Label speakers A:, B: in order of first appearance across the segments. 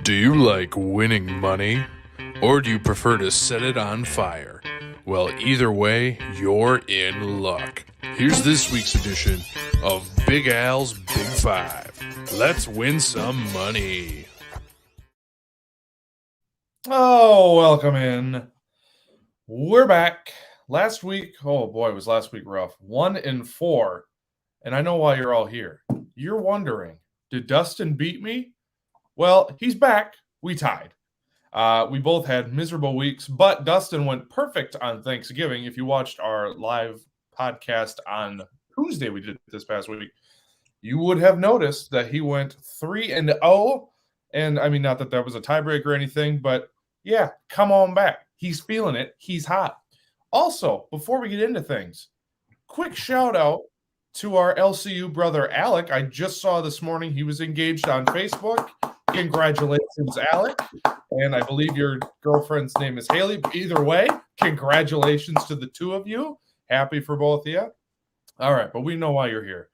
A: Do you like winning money? Or do you prefer to set it on fire? Well, either way, you're in luck. Here's this week's edition of Big Al's Big Five. Let's win some money.
B: Oh, welcome in. We're back. Last week, oh boy, was last week rough. 1-4. And I know why you're all here. You're wondering, did Dustin beat me? Well, he's back. We tied. We both had miserable weeks, but Dustin went perfect on Thanksgiving. If you watched our live podcast on Tuesday, we did this past week, you would have noticed that he went 3-0. And I mean, not that that was a tiebreak or anything, but yeah, come on back. He's feeling it. He's hot. Also, before we get into things, quick shout out to our LCU brother, Alec. I just saw this morning he was engaged on Facebook. Congratulations, Alec. And I believe your girlfriend's name is Haley. Either way, congratulations to the two of you. Happy for both of you. All right, but we know why you're here.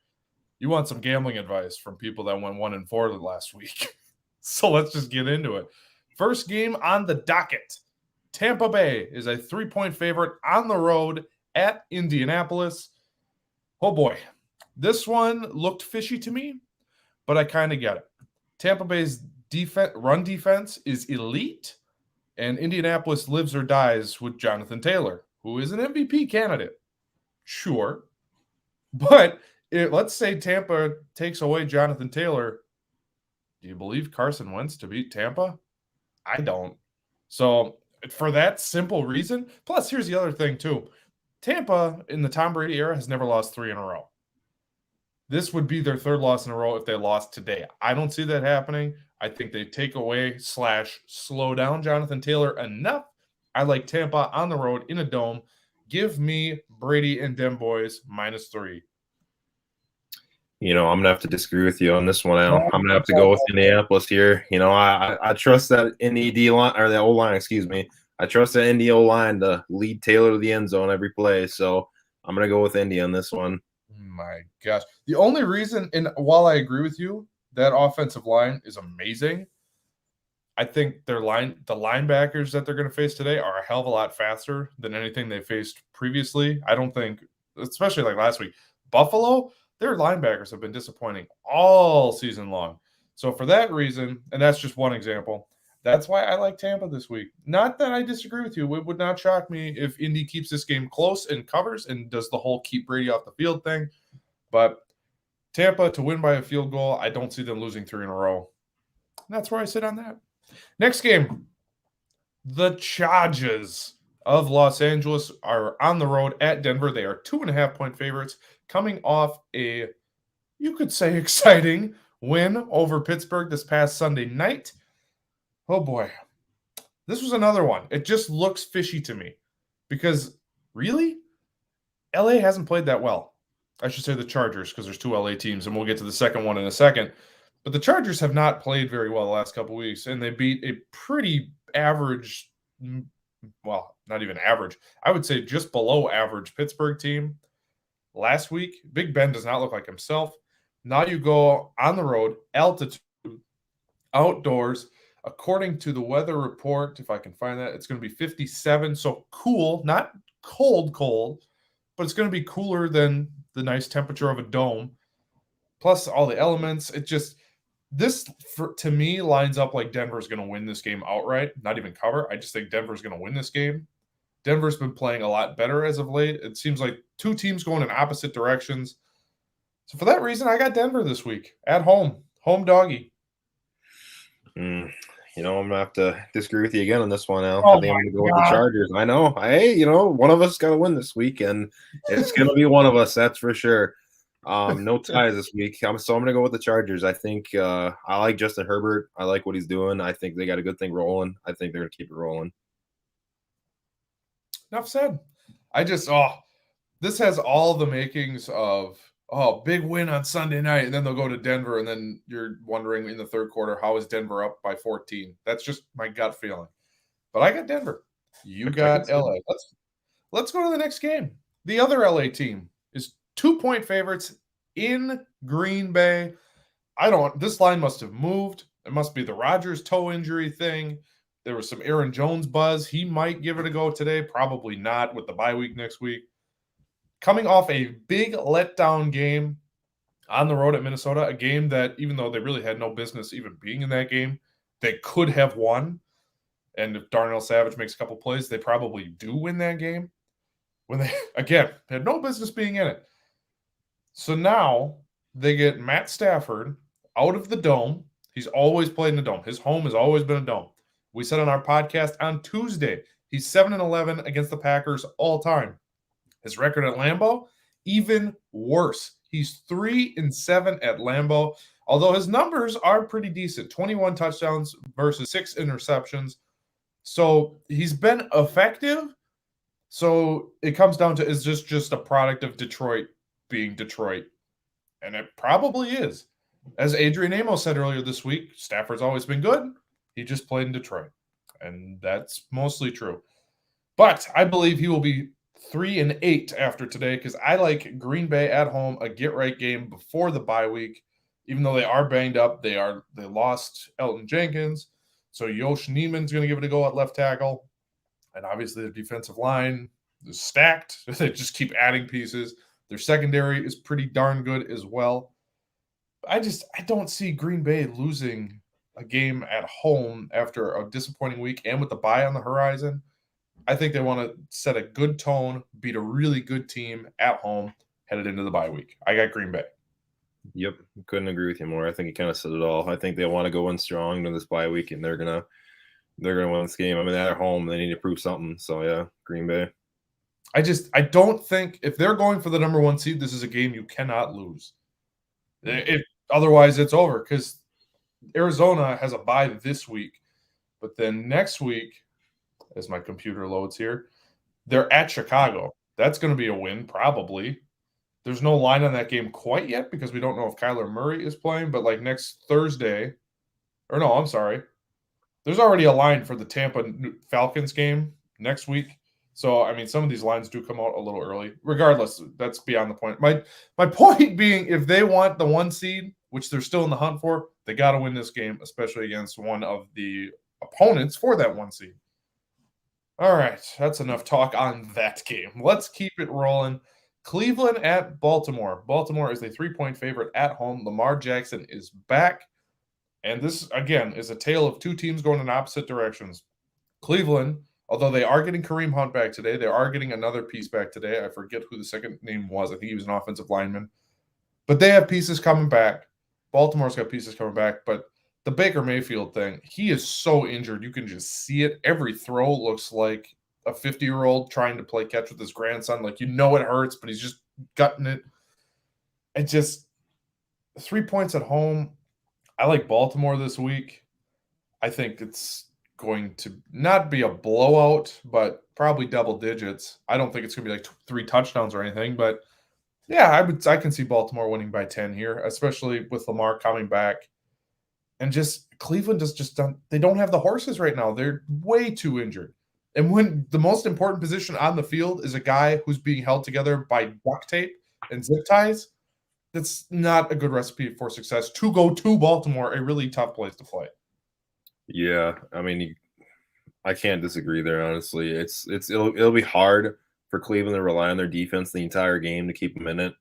B: You want some gambling advice from people that went 1-4 the last week. So let's just get into it. First game on the docket. Tampa Bay is a 3-point favorite on the road at Indianapolis. Oh boy, this one looked fishy to me, but I kind of get it. Tampa Bay's run defense is elite, and Indianapolis lives or dies with Jonathan Taylor, who is an MVP candidate. Sure. But let's say Tampa takes away Jonathan Taylor. Do you believe Carson Wentz to beat Tampa? I don't. So for that simple reason, plus here's the other thing too. Tampa in the Tom Brady era has never lost 3 in a row. This would be their third loss in a row if they lost today. I don't see that happening. I think they take away / slow down Jonathan Taylor enough. I like Tampa on the road in a dome. Give me Brady and Dem Boys -3.
C: I'm going to have to disagree with you on this one, Al. I'm going to have to go with Indianapolis here. I trust that Indy D-line, or the O-line, excuse me. I trust that Indy O-line to lead Taylor to the end zone every play. So I'm going to go with Indy on this one.
B: My gosh. The only reason, and while I agree with you, that offensive line is amazing, I think the linebackers that they're going to face today are a hell of a lot faster than anything they faced previously. I don't think, especially like last week, Buffalo, their linebackers have been disappointing all season long. So for that reason, and that's just one example, that's why I like Tampa this week. Not that I disagree with you. It would not shock me if Indy keeps this game close and covers and does the whole keep Brady off the field thing. But Tampa to win by a field goal, I don't see them losing 3 in a row. And that's where I sit on that. Next game, the Chargers of Los Angeles are on the road at Denver. They are 2.5-point favorites coming off a, you could say, exciting win over Pittsburgh this past Sunday night. Oh boy, this was another one. It just looks fishy to me because really, LA hasn't played that well. I should say the Chargers because there's 2 LA teams, and we'll get to the second one in a second. But the Chargers have not played very well the last couple of weeks, and they beat a pretty average, well, not even average, I would say just below average Pittsburgh team last week. Big Ben does not look like himself. Now you go on the road, altitude, outdoors. According to the weather report, if I can find that, it's going to be 57. So cool, not cold, but it's going to be cooler than the nice temperature of a dome. Plus all the elements. To me, lines up like Denver's going to win this game outright, not even cover. I just think Denver's going to win this game. Denver's been playing a lot better as of late. It seems like 2 teams going in opposite directions. So for that reason, I got Denver this week at home. Home doggy.
C: I'm going to have to disagree with you again on this one, Al.
B: Oh
C: I think I'm going to go with the Chargers. I know. Hey, one of us got to win this week, and it's going to be one of us, that's for sure. No ties this week. So I'm going to go with the Chargers. I think I like Justin Herbert. I like what he's doing. I think they got a good thing rolling. I think they're going to keep it rolling.
B: Enough said. This has all the makings of, big win on Sunday night, and then they'll go to Denver, and then you're wondering in the third quarter, how is Denver up by 14? That's just my gut feeling. But I got Denver. You got LA. Let's go to the next game. The other LA team is 2-point favorites in Green Bay. This line must have moved. It must be the Rodgers toe injury thing. There was some Aaron Jones buzz. He might give it a go today. Probably not with the bye week next week. Coming off a big letdown game on the road at Minnesota, a game that even though they really had no business even being in that game, they could have won. And if Darnell Savage makes a couple plays, they probably do win that game. When they, again, had no business being in it. So now they get Matt Stafford out of the dome. He's always played in the dome. His home has always been a dome. We said on our podcast on Tuesday, he's 7-11 against the Packers all time. His record at Lambeau, even worse. He's 3-7 at Lambeau, although his numbers are pretty decent. 21 touchdowns versus 6 interceptions. So he's been effective. So it comes down to, is this just a product of Detroit being Detroit? And it probably is. As Adrian Amos said earlier this week, Stafford's always been good. He just played in Detroit. And that's mostly true. But I believe he will be 3-8 after today because I like Green Bay at home, a get-right game before the bye week. Even though they are banged up, they lost Elton Jenkins. So Yosh Neiman's going to give it a go at left tackle. And obviously their defensive line is stacked. They just keep adding pieces. Their secondary is pretty darn good as well. I don't see Green Bay losing a game at home after a disappointing week and with the bye on the horizon. I think they want to set a good tone, beat a really good team at home, headed into the bye week. I got Green Bay.
C: Yep, couldn't agree with you more. I think you kind of said it all. I think they want to go in strong to this bye week, and they're gonna win this game. I mean, they're at home; they need to prove something. So yeah, Green Bay.
B: I don't think if they're going for the number 1 seed, this is a game you cannot lose. Otherwise, it's over because Arizona has a bye this week, but then next week, as my computer loads here, they're at Chicago. That's going to be a win, probably. There's no line on that game quite yet because we don't know if Kyler Murray is playing, but like next Thursday, or no, I'm sorry. There's already a line for the Tampa Falcons game next week. So, I mean, some of these lines do come out a little early. Regardless, that's beyond the point. My point being, if they want the 1 seed, which they're still in the hunt for, they got to win this game, especially against one of the opponents for that 1 seed. All right, that's enough talk on that game. Let's keep it rolling. Cleveland at Baltimore. Baltimore is a 3-point favorite at home. Lamar Jackson is back. And this, again, is a tale of 2 teams going in opposite directions. Cleveland, although they are getting Kareem Hunt back today, they are getting another piece back today. I forget who the second name was. I think he was an offensive lineman. But they have pieces coming back. Baltimore's got pieces coming back. But the Baker Mayfield thing, he is so injured. You can just see it. Every throw looks like a 50-year-old trying to play catch with his grandson. Like, it hurts, but he's just gutting it. It just 3 points at home. I like Baltimore this week. I think it's going to not be a blowout, but probably double digits. I don't think it's going to be like 3 touchdowns or anything, but yeah, I can see Baltimore winning by 10 here, especially with Lamar coming back. And just Cleveland they don't have the horses right now. They're way too injured. And when the most important position on the field is a guy who's being held together by duct tape and zip ties, that's not a good recipe for success. To go to Baltimore, a really tough place to play.
C: Yeah, I mean, I can't disagree there. Honestly, it'll be hard for Cleveland to rely on their defense the entire game to keep them in it.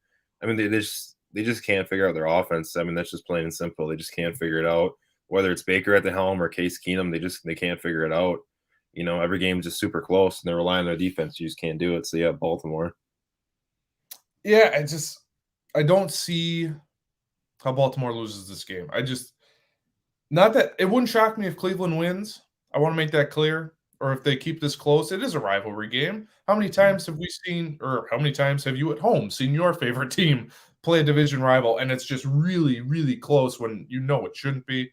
C: I mean, they just can't figure out their offense. I mean, that's just plain and simple. They just can't figure it out. Whether it's Baker at the helm or Case Keenum, they can't figure it out. You know, every game is just super close, and they're relying on their defense. You just can't do it. So yeah, Baltimore.
B: Yeah, I don't see how Baltimore loses this game. Not that it wouldn't shock me if Cleveland wins. I want to make that clear. Or if they keep this close, it is a rivalry game. How many times have we seen, or how many times have you at home seen your favorite team play a division rival and it's just really, really close when you know it shouldn't be?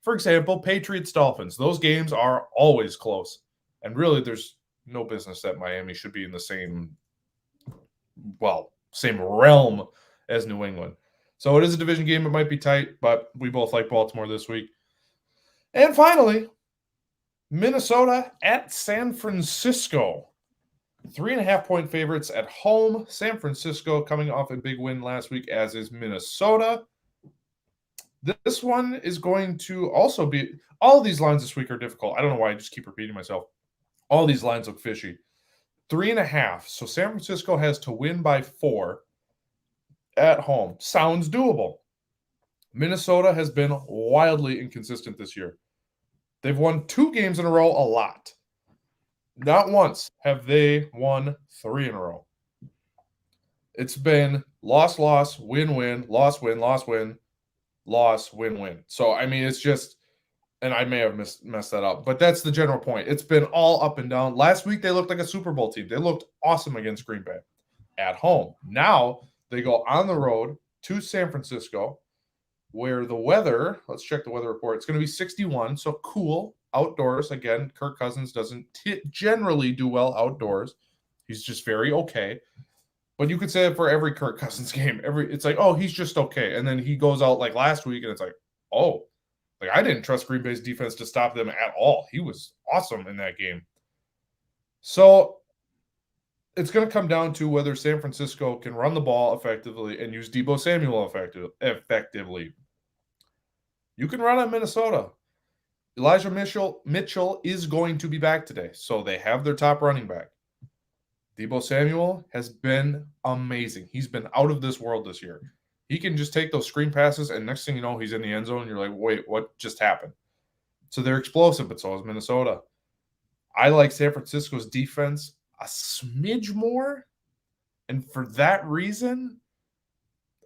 B: For example, Patriots-Dolphins. Those games are always close. And really, there's no business that Miami should be in the same realm as New England. So it is a division game. It might be tight, but we both like Baltimore this week. And finally, Minnesota at San Francisco. 3.5-point favorites at home. San Francisco coming off a big win last week, as is Minnesota. This one is going to also be – all of these lines this week are difficult. I don't know why I just keep repeating myself. All these lines look fishy. 3.5. So San Francisco has to win by 4 at home. Sounds doable. Minnesota has been wildly inconsistent this year. They've won 2 games in a row a lot. Not once have they won 3 in a row. It's been loss, win, loss, win, loss, win. So, I mean, it's just – and I may have messed that up, but that's the general point. It's been all up and down. Last week, they looked like a Super Bowl team. They looked awesome against Green Bay at home. Now, they go on the road to San Francisco, where the weather – let's check the weather report. It's going to be 61, so cool, outdoors. Again, Kirk Cousins doesn't generally do well outdoors. He's just very okay. But you could say it for every Kirk Cousins game. It's like, oh, he's just okay. And then he goes out like last week, and it's like, oh, like I didn't trust Green Bay's defense to stop them at all. He was awesome in that game. So it's going to come down to whether San Francisco can run the ball effectively and use Deebo Samuel effectively. You can run on Minnesota. Elijah Mitchell is going to be back today, so they have their top running back. Deebo Samuel has been amazing. He's been out of this world this year. He can just take those screen passes, and next thing you know, he's in the end zone, and you're like, wait, what just happened? So they're explosive, but so is Minnesota. I like San Francisco's defense a smidge more, and for that reason,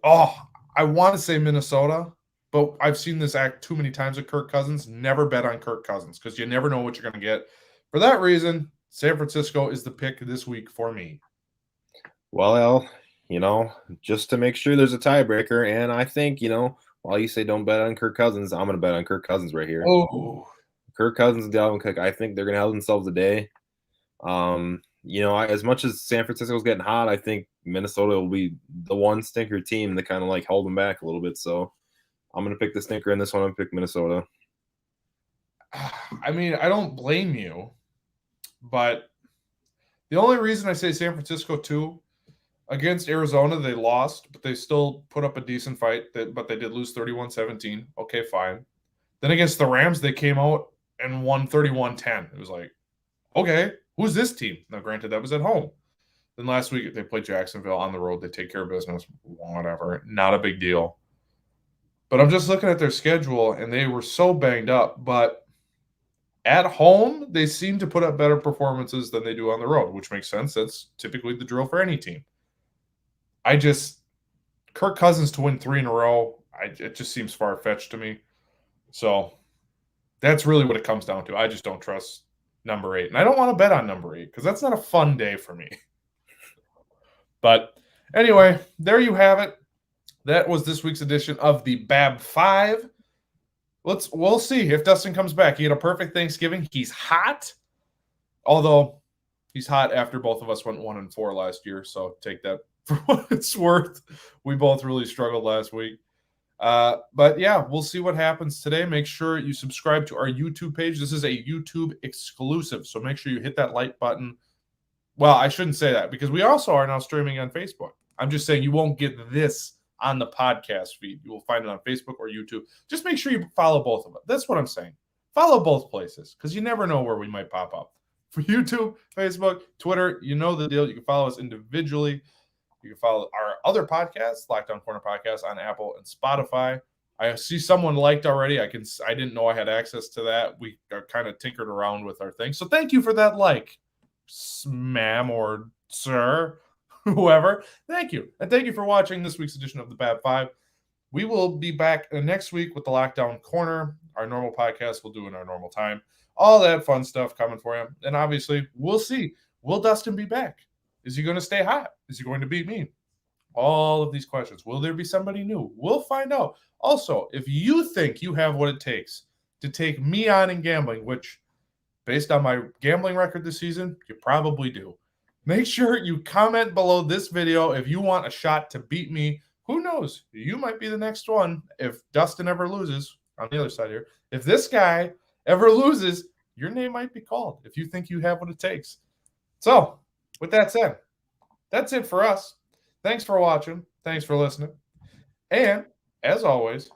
B: I want to say Minnesota, but I've seen this act too many times with Kirk Cousins. Never bet on Kirk Cousins because you never know what you're going to get. For that reason, San Francisco is the pick this week for me.
C: Well, Al, just to make sure there's a tiebreaker, and I think, while you say don't bet on Kirk Cousins, I'm going to bet on Kirk Cousins right here.
B: Oh,
C: Kirk Cousins and Dalvin Cook, I think they're going to have themselves a day. As much as San Francisco's getting hot, I think Minnesota will be the one stinker team that kind of like hold them back a little bit. So I'm going to pick the stinker in this one. I'm going to pick Minnesota.
B: I mean, I don't blame you. But the only reason I say San Francisco too, against Arizona, they lost, but they still put up a decent fight. But they did lose 31-17. Okay, fine. Then against the Rams, they came out and won 31-10. It was like, okay, who's this team? Now, granted, that was at home. Then last week, they played Jacksonville on the road. They take care of business. Whatever. Not a big deal. But I'm just looking at their schedule, and they were so banged up. But at home, they seem to put up better performances than they do on the road, which makes sense. That's typically the drill for any team. Kirk Cousins to win 3 in a row, it just seems far-fetched to me. So that's really what it comes down to. I just don't trust number 8. And I don't want to bet on number 8 because that's not a fun day for me. But anyway, there you have it. That was this week's edition of the Bab 5. We'll see if Dustin comes back. He had a perfect Thanksgiving. He's hot, although he's hot after both of us went 1-4 last year. So take that for what it's worth. We both really struggled last week. But yeah, we'll see what happens today. Make sure you subscribe to our YouTube page. This is a YouTube exclusive, so make sure you hit that like button. Well, I shouldn't say that because we also are now streaming on Facebook. I'm just saying you won't get this on the podcast feed. You will find it on Facebook or YouTube. Just make sure you follow both of them. That's what I'm saying. Follow both places because you never know where we might pop up. For YouTube, Facebook, Twitter, you know the deal. You can follow us individually. You can follow our other podcasts, Lockdown Corner Podcast, on Apple and Spotify. I see someone liked already. I didn't know I had access to that. We are kind of tinkered around with our thing. So thank you for that like, ma'am or sir. Whoever, thank you. And thank you for watching this week's edition of the Bab 5. We will be back next week with the Lockdown Corner. Our normal podcast we'll do in our normal time. All that fun stuff coming for you. And obviously, we'll see. Will Dustin be back? Is he going to stay hot? Is he going to beat me? All of these questions. Will there be somebody new? We'll find out. Also, if you think you have what it takes to take me on in gambling, which based on my gambling record this season, you probably do. Make sure you comment below this video if you want a shot to beat me. Who knows? You might be the next one if Dustin ever loses on the other side here. If this guy ever loses, your name might be called if you think you have what it takes. So, with that said, that's it for us. Thanks for watching. Thanks for listening. And, as always,